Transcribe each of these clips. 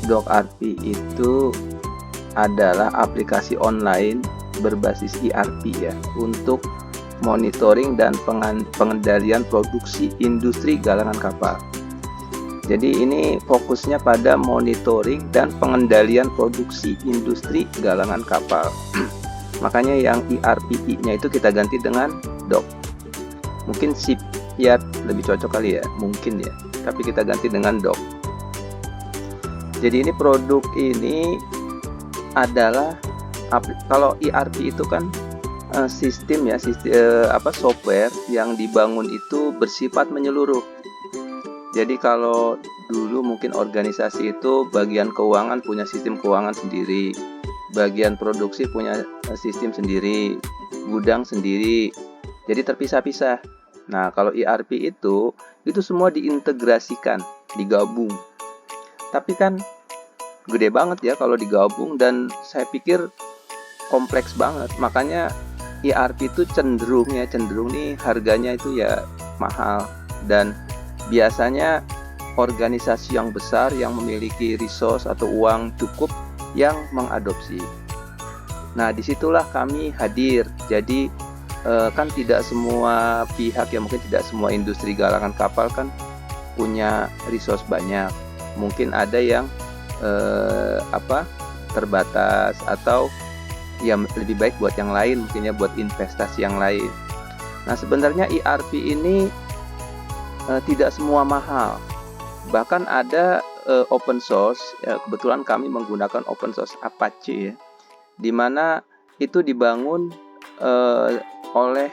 DocRP itu adalah aplikasi online berbasis ERP ya, untuk monitoring dan pengendalian produksi industri galangan kapal. Jadi ini fokusnya pada monitoring dan pengendalian produksi industri galangan kapal. Makanya yang ERP-nya itu kita ganti dengan Doc. Mungkin shipyard lebih cocok kali ya, mungkin ya. Tapi kita ganti dengan Doc. Jadi ini produk ini adalah kalau ERP itu kan sistem ya, software yang dibangun itu bersifat menyeluruh. Jadi kalau dulu mungkin organisasi itu bagian keuangan punya sistem keuangan sendiri, bagian produksi punya sistem sendiri, gudang sendiri, jadi terpisah-pisah. Nah kalau ERP itu semua diintegrasikan, digabung. Tapi kan gede banget ya kalau digabung, dan saya pikir kompleks banget. Makanya ERP itu cenderung nih harganya itu ya mahal, dan biasanya organisasi yang besar yang memiliki resource atau uang cukup yang mengadopsi. Nah disitulah kami hadir. Jadi kan tidak semua pihak ya, mungkin tidak semua industri galangan kapal kan punya resource banyak. Mungkin ada yang terbatas, atau ya lebih baik buat yang lain, mungkin ya buat investasi yang lain. Nah sebenarnya ERP ini tidak semua mahal, bahkan ada open source ya, kebetulan kami menggunakan open source Apache ya, dimana itu dibangun oleh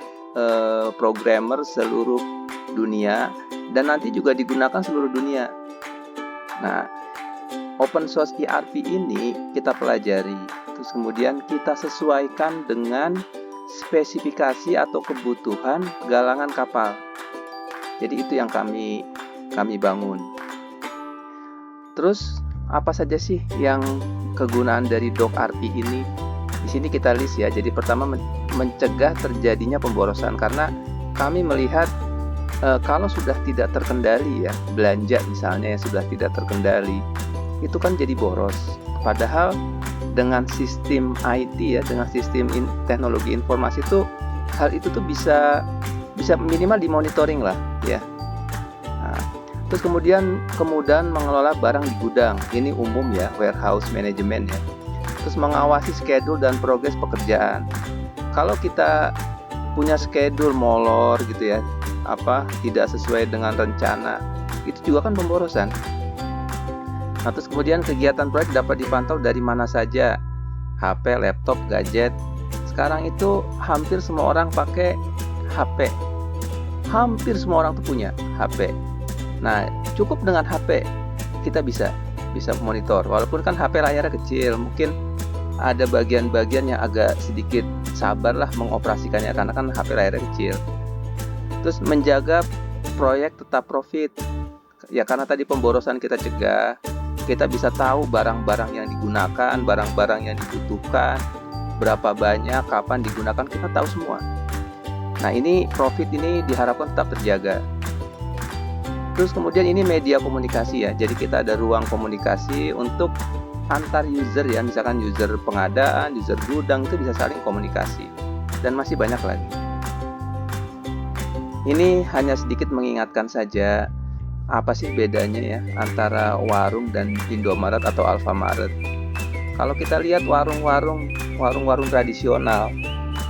programmer seluruh dunia, dan nanti juga digunakan seluruh dunia. Nah open source ERP ini kita pelajari, terus kemudian kita sesuaikan dengan spesifikasi atau kebutuhan galangan kapal. Jadi itu yang kami bangun. Terus apa saja sih yang kegunaan dari DocRP ini? Di sini kita list ya. Jadi pertama mencegah terjadinya pemborosan, karena kami melihat kalau sudah tidak terkendali ya, belanja misalnya yang sudah tidak terkendali, itu kan jadi boros. Padahal dengan sistem IT ya, dengan sistem teknologi informasi itu, hal itu tuh bisa minimal dimonitoring lah ya. Nah, terus kemudian kemudahan mengelola barang di gudang, ini umum ya, warehouse management ya. Terus mengawasi schedule dan progres pekerjaan. Kalau kita punya schedule molor gitu ya, tidak sesuai dengan rencana, itu juga kan pemborosan. Nah, terus kemudian kegiatan proyek dapat dipantau dari mana saja, HP, laptop, gadget. Sekarang itu hampir semua orang pakai HP. Hampir semua orang tuh punya HP. Nah, cukup dengan HP kita bisa monitor. Walaupun kan HP layarnya kecil, mungkin ada bagian-bagian yang agak sedikit sabarlah mengoperasikannya karena kan HP layarnya kecil. Terus menjaga proyek tetap profit. Ya karena tadi pemborosan kita cegah, kita bisa tahu barang-barang yang digunakan, barang-barang yang dibutuhkan, berapa banyak, kapan digunakan, kita tahu semua. Nah ini profit ini diharapkan tetap terjaga. Terus kemudian ini media komunikasi ya, jadi kita ada ruang komunikasi untuk antar user ya, misalkan user pengadaan, user gudang itu bisa saling komunikasi, dan masih banyak lagi. Ini hanya sedikit mengingatkan saja apa sih bedanya ya antara warung dan Indomaret atau Alfamaret. Kalau kita lihat warung-warung tradisional,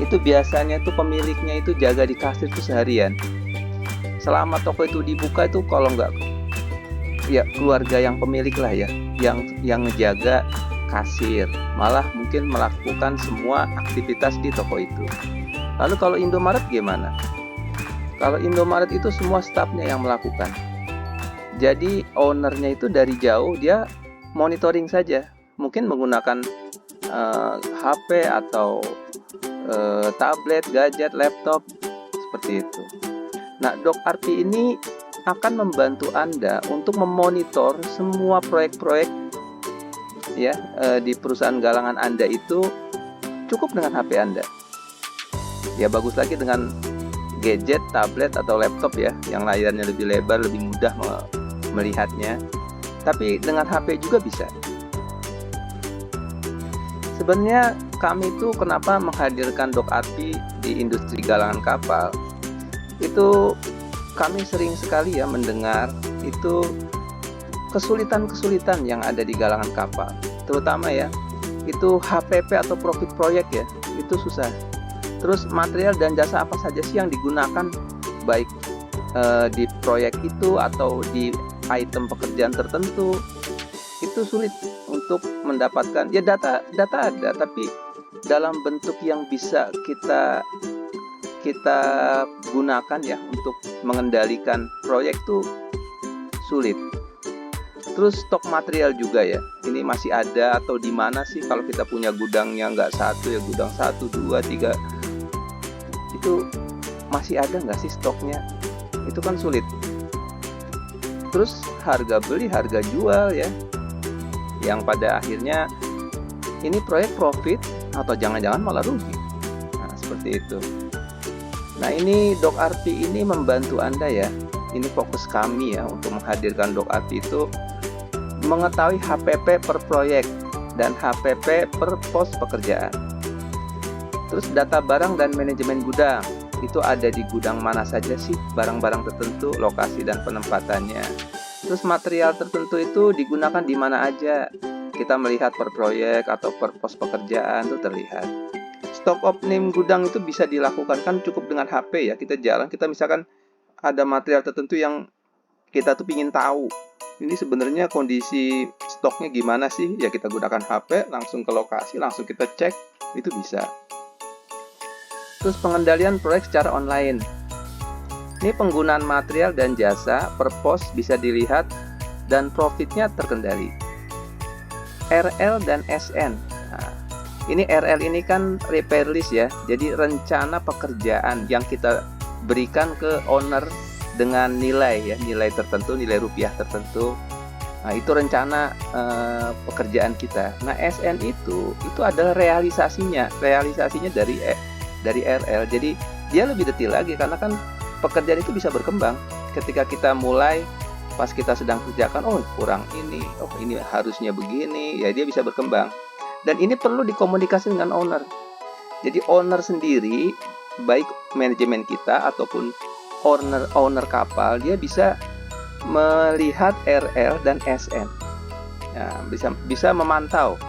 itu biasanya tuh pemiliknya itu jaga di kasir tuh seharian. Selama toko itu dibuka itu kalau nggak ya keluarga yang pemilik lah ya, yang ngejaga kasir, malah mungkin melakukan semua aktivitas di toko itu. Lalu kalau Indomaret gimana? Kalau Indomaret itu semua stafnya yang melakukan. Jadi ownernya itu dari jauh dia monitoring saja, mungkin menggunakan HP atau tablet, gadget, laptop seperti itu. Nah, DocRP ini akan membantu Anda untuk memonitor semua proyek-proyek ya di perusahaan galangan Anda itu cukup dengan HP Anda. Ya bagus lagi dengan gadget, tablet atau laptop ya, yang layarnya lebih lebar, lebih mudah melihatnya. Tapi dengan HP juga bisa. Sebenarnya kami itu kenapa menghadirkan Dok Arti di industri galangan kapal, itu kami sering sekali ya mendengar itu kesulitan-kesulitan yang ada di galangan kapal, terutama ya itu HPP atau profit proyek ya, itu susah. Terus material dan jasa apa saja sih yang digunakan baik di proyek itu atau di item pekerjaan tertentu, itu sulit untuk mendapatkan ya data ada, tapi dalam bentuk yang bisa kita gunakan ya untuk mengendalikan proyek tuh sulit. Terus stok material juga ya, ini masih ada atau di mana sih kalau kita punya gudangnya nggak satu ya, gudang 1, 2, 3, itu masih ada nggak sih stoknya, itu kan sulit. Terus harga beli, harga jual ya, yang pada akhirnya ini proyek profit atau jangan-jangan malah rugi. Nah, seperti itu. Nah, ini Dok Arti ini membantu Anda ya. Ini fokus kami ya untuk menghadirkan Dok Arti itu mengetahui HPP per proyek dan HPP per pos pekerjaan. Terus data barang dan manajemen gudang, itu ada di gudang mana saja sih barang-barang tertentu, lokasi dan penempatannya. Terus material tertentu itu digunakan di mana aja. Kita melihat per proyek atau per pos pekerjaan itu terlihat. Stok opening gudang itu bisa dilakukan kan cukup dengan HP ya. Kita jalan, kita misalkan ada material tertentu yang kita tuh pingin tahu. Ini sebenarnya kondisi stoknya gimana sih? Ya kita gunakan HP, langsung ke lokasi, langsung kita cek, itu bisa. Terus pengendalian proyek secara online. Ini penggunaan material dan jasa per pos bisa dilihat dan profitnya terkendali. RL dan SN. Nah, ini RL ini kan repair list ya. Jadi rencana pekerjaan yang kita berikan ke owner dengan nilai ya, nilai tertentu, nilai rupiah tertentu. Nah, itu rencana pekerjaan kita. Nah, SN itu adalah realisasinya dari RL. Jadi dia lebih detail lagi karena kan pekerjaan itu bisa berkembang. Ketika kita mulai, pas kita sedang kerjakan, oh kurang ini, oh ini harusnya begini, ya dia bisa berkembang. Dan ini perlu dikomunikasi dengan owner. Jadi owner sendiri, baik manajemen kita ataupun owner kapal, dia bisa melihat RL dan SN. Ya, bisa memantau.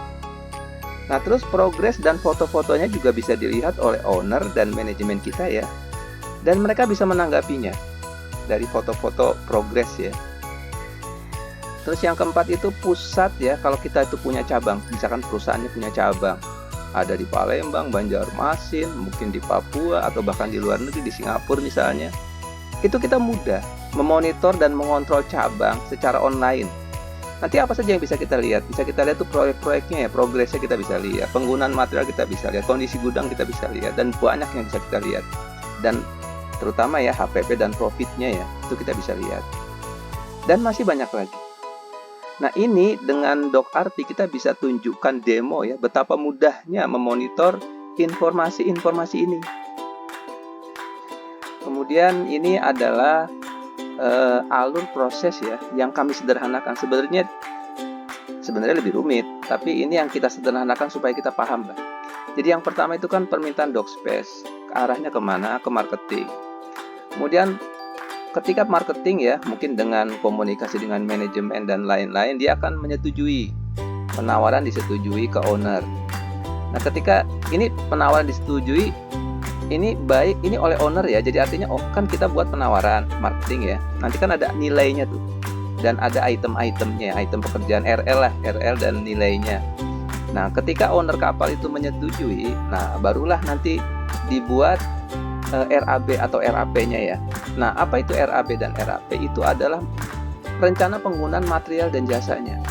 Nah, terus progres dan foto-fotonya juga bisa dilihat oleh owner dan manajemen kita ya. Dan mereka bisa menanggapinya dari foto-foto progres ya. Terus yang keempat itu pusat ya. Kalau kita itu punya cabang, misalkan perusahaannya punya cabang, ada di Palembang, Banjarmasin, mungkin di Papua atau bahkan di luar negeri, di Singapura misalnya, itu kita mudah memonitor dan mengontrol cabang secara online. Nanti apa saja yang bisa kita lihat? Bisa kita lihat tuh proyek-proyeknya ya, progresnya kita bisa lihat, penggunaan material kita bisa lihat, kondisi gudang kita bisa lihat, dan banyak yang bisa kita lihat. Dan terutama ya HPP dan profitnya ya, itu kita bisa lihat. Dan masih banyak lagi. Nah, ini dengan Dok Arti kita bisa tunjukkan demo ya, betapa mudahnya memonitor informasi-informasi ini. Kemudian ini adalah alur proses ya yang kami sederhanakan. Sebenarnya lebih rumit, tapi ini yang kita sederhanakan supaya kita paham lah. Jadi yang pertama itu kan permintaan dock space, arahnya kemana? Ke marketing. Kemudian ketika marketing ya, mungkin dengan komunikasi dengan manajemen dan lain-lain, dia akan menyetujui, penawaran disetujui ke owner. Nah, ketika ini penawaran disetujui, ini baik, ini oleh owner ya, jadi artinya oh kan kita buat penawaran marketing ya, nanti kan ada nilainya tuh, dan ada item-itemnya, item pekerjaan RL lah, RL dan nilainya. Nah, ketika owner kapal itu menyetujui, nah barulah nanti dibuat RAB atau RAP-nya ya. Nah, apa itu RAB dan RAP? Itu adalah rencana penggunaan material dan jasanya.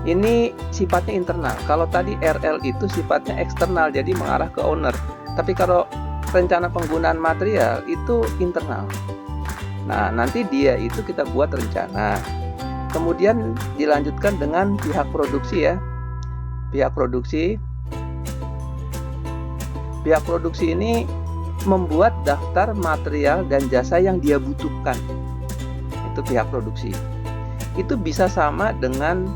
Ini sifatnya internal. Kalau tadi RL itu sifatnya eksternal, jadi mengarah ke owner. Tapi kalau rencana penggunaan material itu internal. Nah, nanti dia itu kita buat rencana. Kemudian dilanjutkan dengan pihak produksi ya. Pihak produksi ini membuat daftar material dan jasa yang dia butuhkan. Itu pihak produksi. Itu bisa sama dengan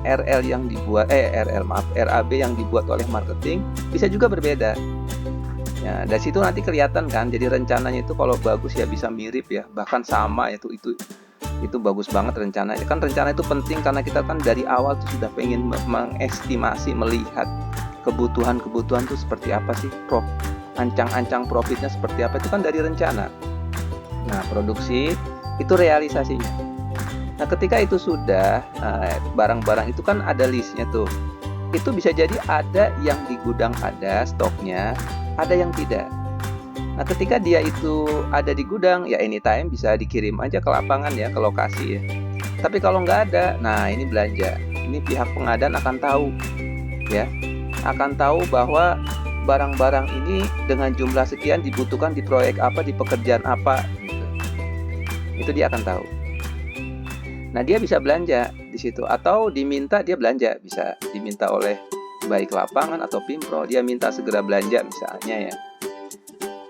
RL yang dibuat RAB yang dibuat oleh marketing bisa juga berbeda. Ya, dari situ nanti kelihatan kan. Jadi rencananya itu kalau bagus ya bisa mirip ya, bahkan sama itu bagus banget rencananya. Kan rencana itu penting karena kita kan dari awal tuh sudah pengen mengestimasi, melihat kebutuhan tuh seperti apa sih, ancang-ancang profitnya seperti apa, itu kan dari rencana. Nah, produksi itu realisasinya. Nah, ketika itu sudah, barang-barang itu kan ada listnya tuh. Itu bisa jadi ada yang di gudang ada stoknya, ada yang tidak. Nah, ketika dia itu ada di gudang, ya anytime bisa dikirim aja ke lapangan ya, ke lokasi ya. Tapi kalau nggak ada, nah ini belanja. Ini pihak pengadaan akan tahu, ya, akan tahu bahwa barang-barang ini dengan jumlah sekian dibutuhkan di proyek apa, di pekerjaan apa, gitu. Itu dia akan tahu. Nah, dia bisa belanja di situ atau diminta dia belanja, bisa diminta oleh baik lapangan atau Pimprol, dia minta segera belanja misalnya ya.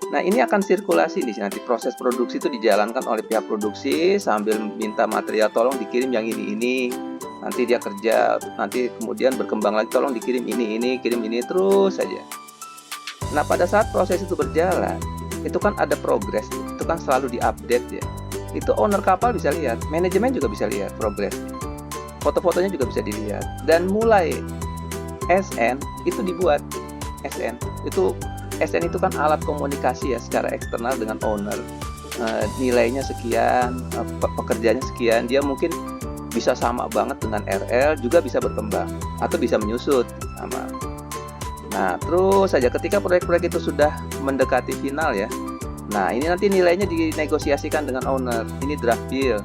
Nah, ini akan sirkulasi di sini, nanti proses produksi itu dijalankan oleh pihak produksi sambil minta material, tolong dikirim yang ini. Nanti dia kerja, nanti kemudian berkembang lagi, tolong dikirim ini, kirim ini, terus saja. Nah, pada saat proses itu berjalan, itu kan ada progres, itu kan selalu diupdate ya. Itu owner kapal bisa lihat, manajemen juga bisa lihat progres, foto-fotonya juga bisa dilihat. Dan mulai SN itu dibuat, SN itu kan alat komunikasi ya secara eksternal dengan owner. Nilainya sekian, pekerjaannya sekian, dia mungkin bisa sama banget dengan RL, juga bisa berkembang atau bisa menyusut sama. Nah, terus saja ketika proyek-proyek itu sudah mendekati final ya. Nah, ini nanti nilainya dinegosiasikan dengan owner. Ini draft deal.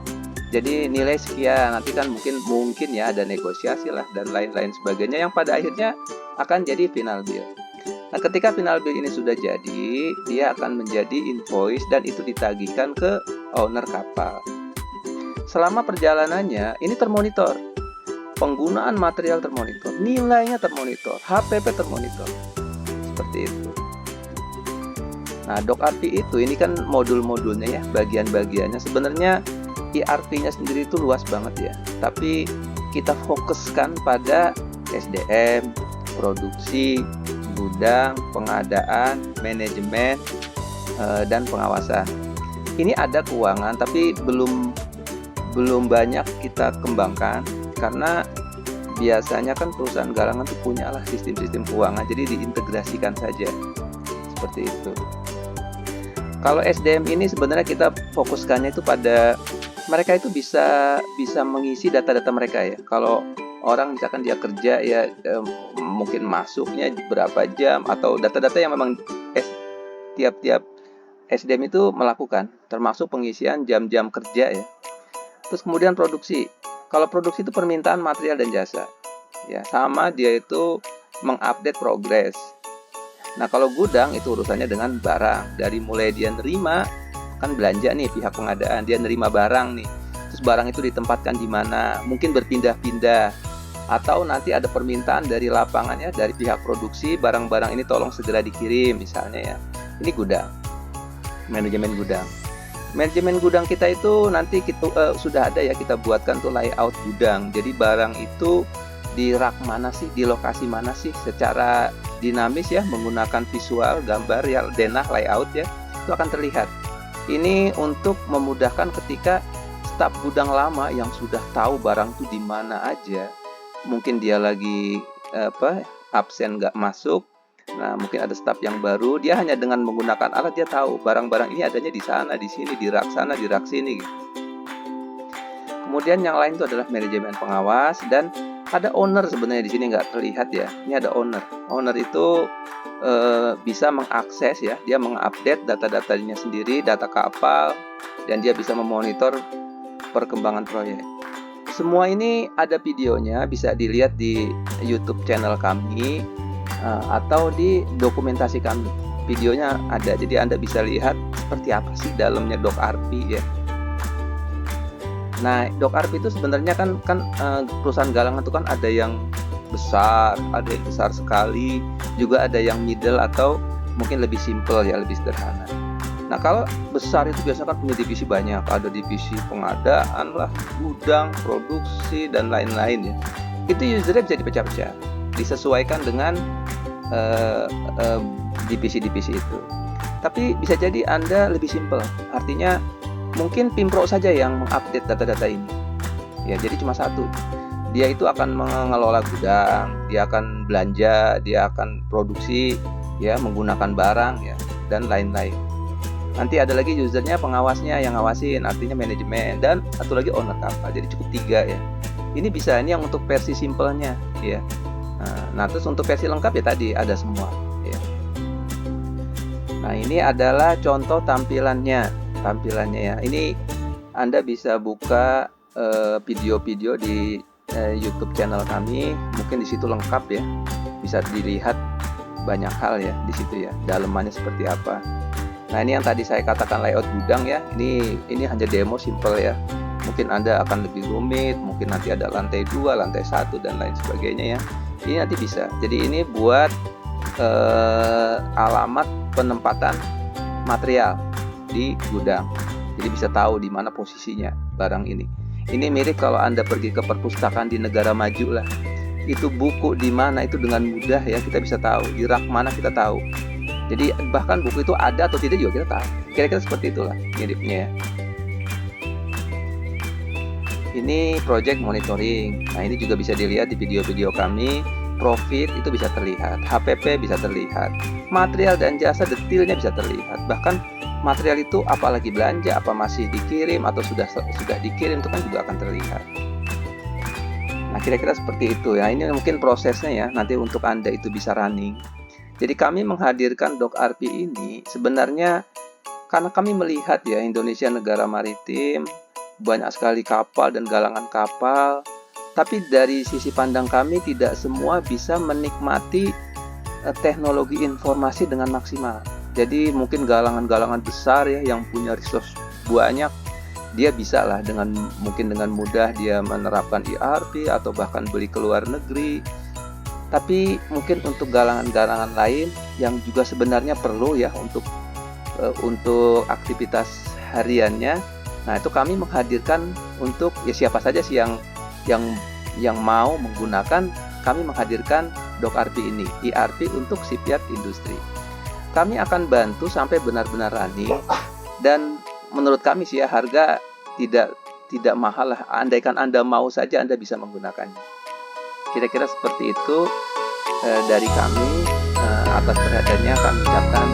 Jadi nilai sekian, nanti kan mungkin ya ada negosiasi lah dan lain-lain sebagainya yang pada akhirnya akan jadi final bill. Nah, ketika final bill ini sudah jadi, dia akan menjadi invoice dan itu ditagihkan ke owner kapal. Selama perjalanannya ini termonitor. Penggunaan material termonitor, nilainya termonitor, HPP termonitor. Seperti itu. Nah, DocRP itu ini kan modul-modulnya ya, bagian-bagiannya. Sebenarnya ERP-nya sendiri itu luas banget ya. Tapi kita fokuskan pada SDM, produksi, gudang, pengadaan, manajemen, dan pengawasan. Ini ada keuangan tapi belum banyak kita kembangkan karena biasanya kan perusahaan galangan tuh punyalah sistem-sistem keuangan, jadi diintegrasikan saja. Seperti itu. Kalau SDM ini sebenarnya kita fokuskannya itu pada mereka itu bisa mengisi data-data mereka ya. Kalau orang misalkan dia kerja ya mungkin masuknya berapa jam atau data-data yang memang tiap-tiap SDM itu melakukan, termasuk pengisian jam-jam kerja ya. Terus kemudian produksi. Kalau produksi itu permintaan material dan jasa. Ya, sama dia itu mengupdate progres. Nah, kalau gudang itu urusannya dengan barang. Dari mulai dia nerima, kan belanja nih pihak pengadaan, dia nerima barang nih. Terus barang itu ditempatkan di mana, mungkin berpindah-pindah. Atau nanti ada permintaan dari lapangannya, dari pihak produksi, barang-barang ini tolong segera dikirim misalnya ya. Ini gudang, manajemen gudang. Manajemen gudang kita itu nanti kita sudah ada ya, kita buatkan tuh layout gudang. Jadi barang itu di rak mana sih, di lokasi mana sih, secara dinamis ya, menggunakan visual, gambar ya, denah layout ya, itu akan terlihat. Ini untuk memudahkan ketika staf gudang lama yang sudah tahu barang itu di mana aja, mungkin dia lagi absen nggak masuk. Nah, mungkin ada staf yang baru, dia hanya dengan menggunakan alat dia tahu barang-barang ini adanya di sana, di sini, di rak sana, di rak sini gitu. Kemudian yang lain itu adalah manajemen pengawas dan ada owner sebenarnya di sini nggak terlihat ya. Ini ada owner. Owner itu bisa mengakses ya, dia mengupdate data-datanya sendiri, data kapal, dan dia bisa memonitor perkembangan proyek. Semua ini ada videonya, bisa dilihat di YouTube channel kami atau di dokumentasi kami. Videonya ada, jadi Anda bisa lihat seperti apa sih dalamnya DocRP ya. Nah, DocRP itu sebenarnya kan perusahaan galangan itu kan ada yang besar, ada yang besar sekali, juga ada yang middle atau mungkin lebih simple ya, lebih sederhana. Nah, kalau besar itu biasanya kan punya divisi banyak, ada divisi pengadaan lah, gudang, produksi, dan lain-lain ya. Itu usernya bisa dipecah-pecah, disesuaikan dengan eh, eh, divisi-divisi itu. Tapi bisa jadi Anda lebih simpel, artinya mungkin Pimpro saja yang mengupdate data-data ini. Ya, jadi cuma satu. Dia itu akan mengelola gudang, dia akan belanja, dia akan produksi, ya menggunakan barang ya, dan lain-lain. Nanti ada lagi usernya, pengawasnya yang ngawasin, artinya manajemen, dan satu lagi owner kapal. Jadi cukup 3 ya. Ini bisa, ini yang untuk versi simpelnya ya. Nah, terus untuk versi lengkap ya tadi ada semua ya. Nah, ini adalah contoh tampilannya ya. Ini Anda bisa buka video-video di YouTube channel kami, mungkin di situ lengkap ya. Bisa dilihat banyak hal ya di situ ya, dalemannya seperti apa. Nah, ini yang tadi saya katakan layout gudang ya. Ini hanya demo simple ya. Mungkin Anda akan lebih rumit, mungkin nanti ada lantai 2, lantai 1 dan lain sebagainya ya. Ini nanti bisa. Jadi ini buat alamat penempatan material di gudang. Jadi bisa tahu di mana posisinya barang ini. Ini mirip kalau Anda pergi ke perpustakaan di negara maju lah. Itu buku di mana itu dengan mudah ya kita bisa tahu. Di rak mana kita tahu. Jadi bahkan buku itu ada atau tidak juga kita tahu. Kira-kira seperti itulah miripnya ya. Ini project monitoring. Nah, ini juga bisa dilihat di video-video kami. Profit itu bisa terlihat, HPP bisa terlihat, material dan jasa detailnya bisa terlihat. Bahkan material itu apalagi belanja, apa masih dikirim atau sudah dikirim itu kan juga akan terlihat. Nah, kira-kira seperti itu ya. Ini mungkin prosesnya ya. Nanti untuk Anda itu bisa running. Jadi kami menghadirkan DocRP ini sebenarnya karena kami melihat ya Indonesia negara maritim, banyak sekali kapal dan galangan kapal, tapi dari sisi pandang kami tidak semua bisa menikmati teknologi informasi dengan maksimal. Jadi mungkin galangan-galangan besar ya yang punya resource banyak, dia bisa lah mungkin dengan mudah dia menerapkan ERP atau bahkan beli ke luar negeri. Tapi mungkin untuk galangan-galangan lain yang juga sebenarnya perlu ya untuk aktivitas hariannya. Nah, itu kami menghadirkan untuk ya siapa saja sih yang mau menggunakan, kami menghadirkan DocRP ini, ERP untuk shipyard industri. Kami akan bantu sampai benar-benar running, dan menurut kami sih ya harga tidak mahal lah. Andaikan Anda mau saja Anda bisa menggunakannya. Kira-kira seperti itu dari kami. Atas perhatiannya kami ucapkan